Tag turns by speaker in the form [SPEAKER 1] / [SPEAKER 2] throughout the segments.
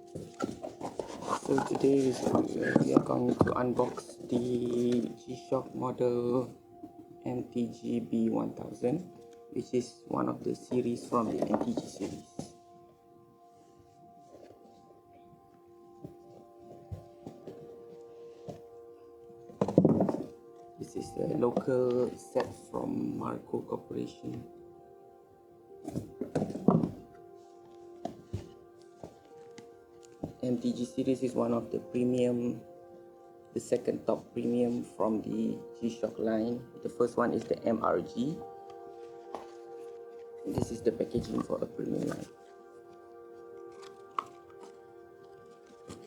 [SPEAKER 1] So today we are going to unbox the G-Shock model MTG-B1000, which is one of the series from the MTG series. This is a local set from Marco Corporation. MTG series is one of the premium, the second top premium from the G-Shock line. The first one is the MRG. This is the packaging for a premium line.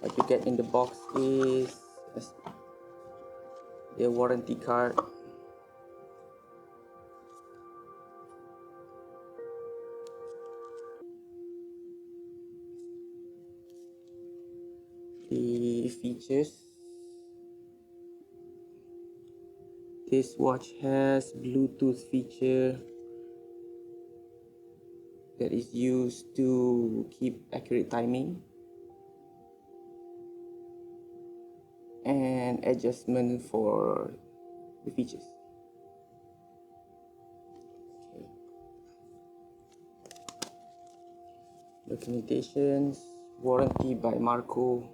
[SPEAKER 1] What you get in the box is the warranty card, the features. This watch has Bluetooth feature that is used to keep accurate timing and adjustment for the features. Okay. Documentations, warranty by Marco,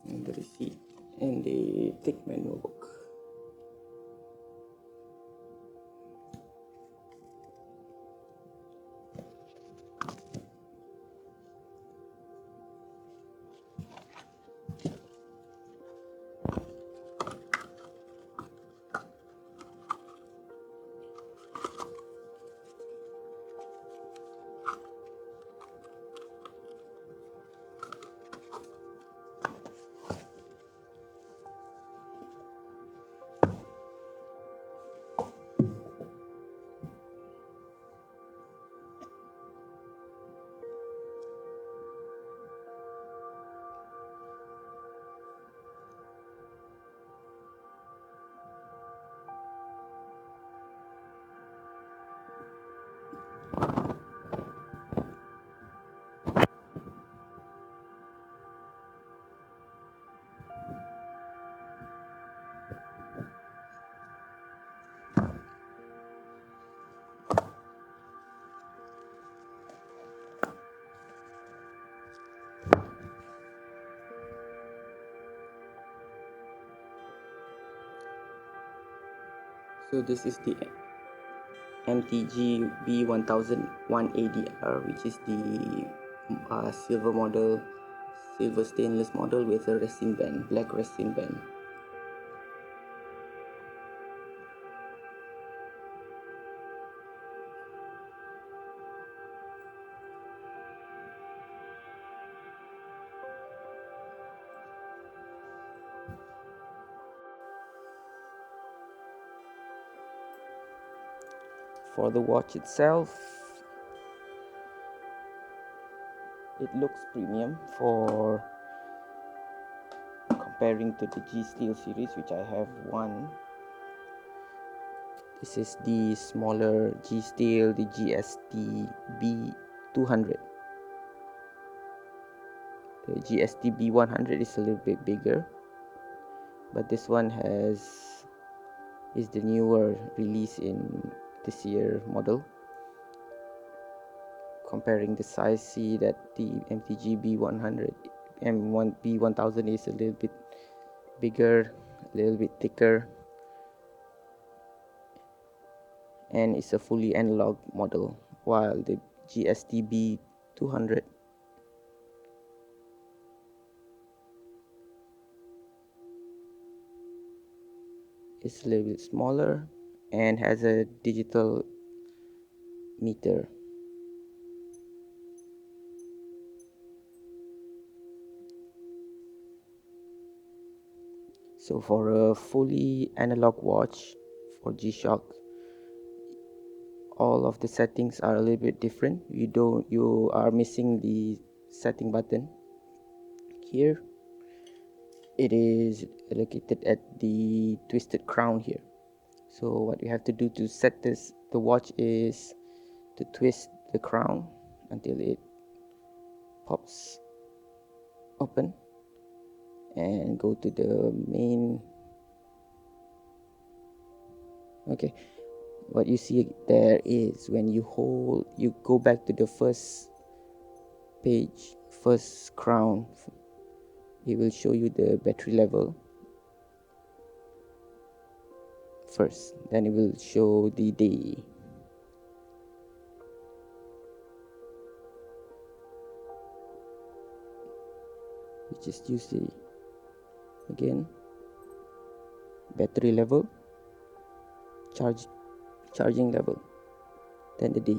[SPEAKER 1] and the receipt and the thick manual book. So this is the MTG-B1000-1A, which is the silver model, silver stainless model with a resin band, black resin band. For the watch itself, it looks premium for comparing to the G Steel series, which I have one. This is the smaller G Steel, the GST-B200. The GST-B100 is a little bit bigger, but this one is the newer release in this year model. Comparing the size, see that the MTG-B100 B1000 is a little bit bigger, a little bit thicker, and it's a fully analog model, while the GST-B200 is a little bit smaller and has a digital meter. So for a fully analog watch for G-Shock, all of the settings are a little bit different. You are missing the setting button here. It is located at the twisted crown here. So what you have to do to set the watch is to twist the crown until it pops open, and go to the main. Okay, what you see there is when you go back to the first page, first crown, it will show you the battery level first, then it will show the day. You just use the again battery level, charging level, then the day.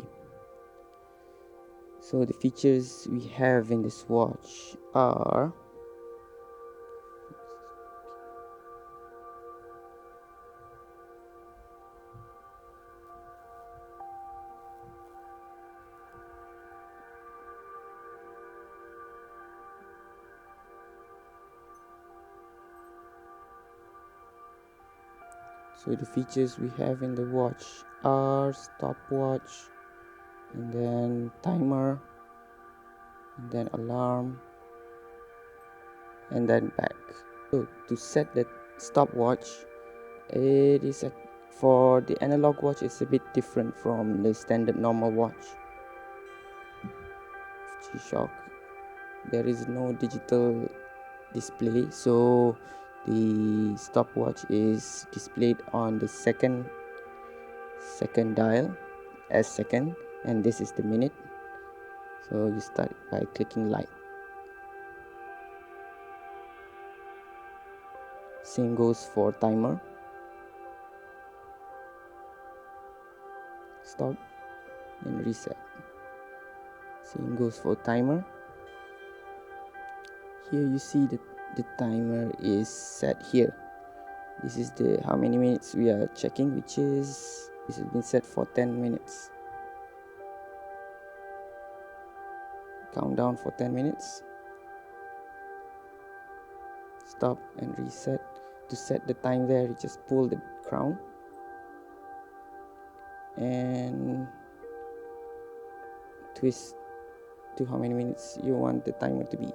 [SPEAKER 1] So the features we have in this watch are in the watch are stopwatch, and then timer, and then alarm, and then back. So to set the stopwatch, it is for the analog watch, it's a bit different from the standard normal watch. G-Shock, there is no digital display, so the stopwatch is displayed on the second dial as second, and this is the minute. So you start by clicking light. Same goes for timer. Stop and reset. Same goes for timer. Here you see that the timer is set here. This is the how many minutes we are checking, which is this has been set for 10 minutes. Countdown for 10 minutes. Stop and reset. To set the time there, you just pull the crown and twist to how many minutes you want the timer to be.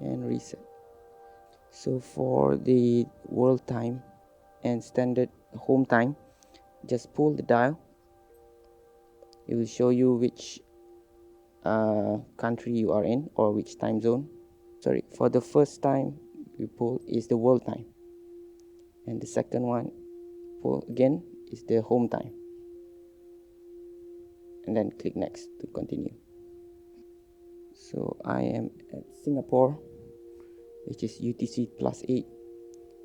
[SPEAKER 1] And reset. So for the world time and standard home time, just pull the dial. It will show you which country you are in or which time zone. Sorry, for the first time you pull is the world time, and the second one pull again is the home time, and then click next to continue. So I am at Singapore, which is UTC +8,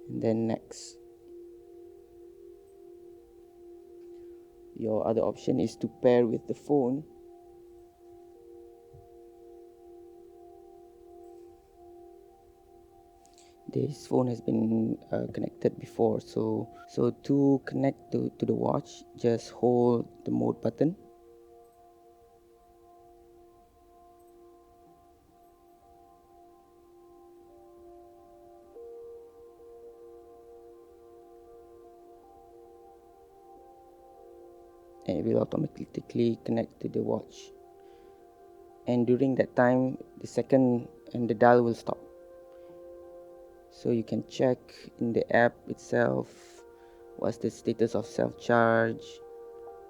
[SPEAKER 1] and then next. Your other option is to pair with the phone. This phone has been connected before, so to connect to the watch, just hold the mode button. And it will automatically connect to the watch, and during that time the second and the dial will stop. So you can check in the app itself what's the status of self-charge,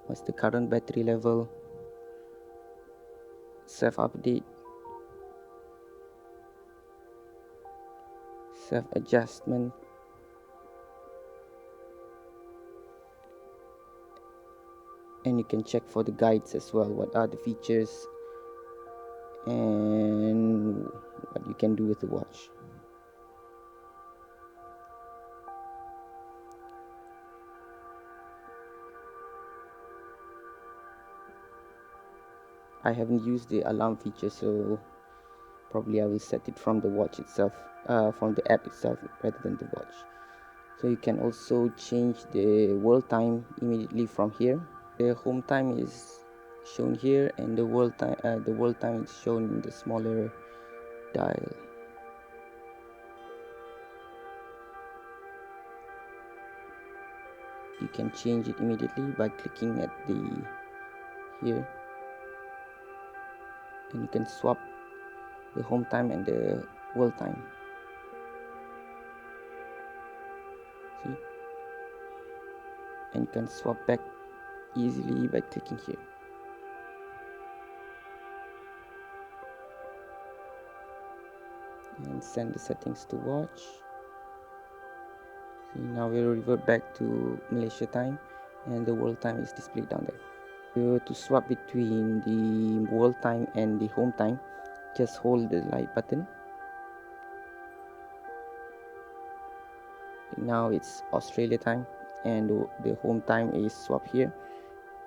[SPEAKER 1] what's the current battery level, self-update, self-adjustment, and you can check for the guides as well, what are the features and what you can do with the watch. I haven't used the alarm feature, so probably I will set it from the watch itself, from the app itself rather than the watch. So you can also change the world time immediately from here. The home time is shown here, and the world time is shown in the smaller dial. you can change it immediately by clicking at the here, and you can swap the home time and the world time. See, and you can swap back easily by clicking here. And send the settings to watch. See, now we'll revert back to Malaysia time, and the world time is displayed down there. To swap between the world time and the home time, just hold the light button. Now it's Australia time, and the home time is swap here.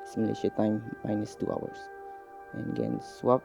[SPEAKER 1] It's Malaysia time minus 2 hours. And again, swap,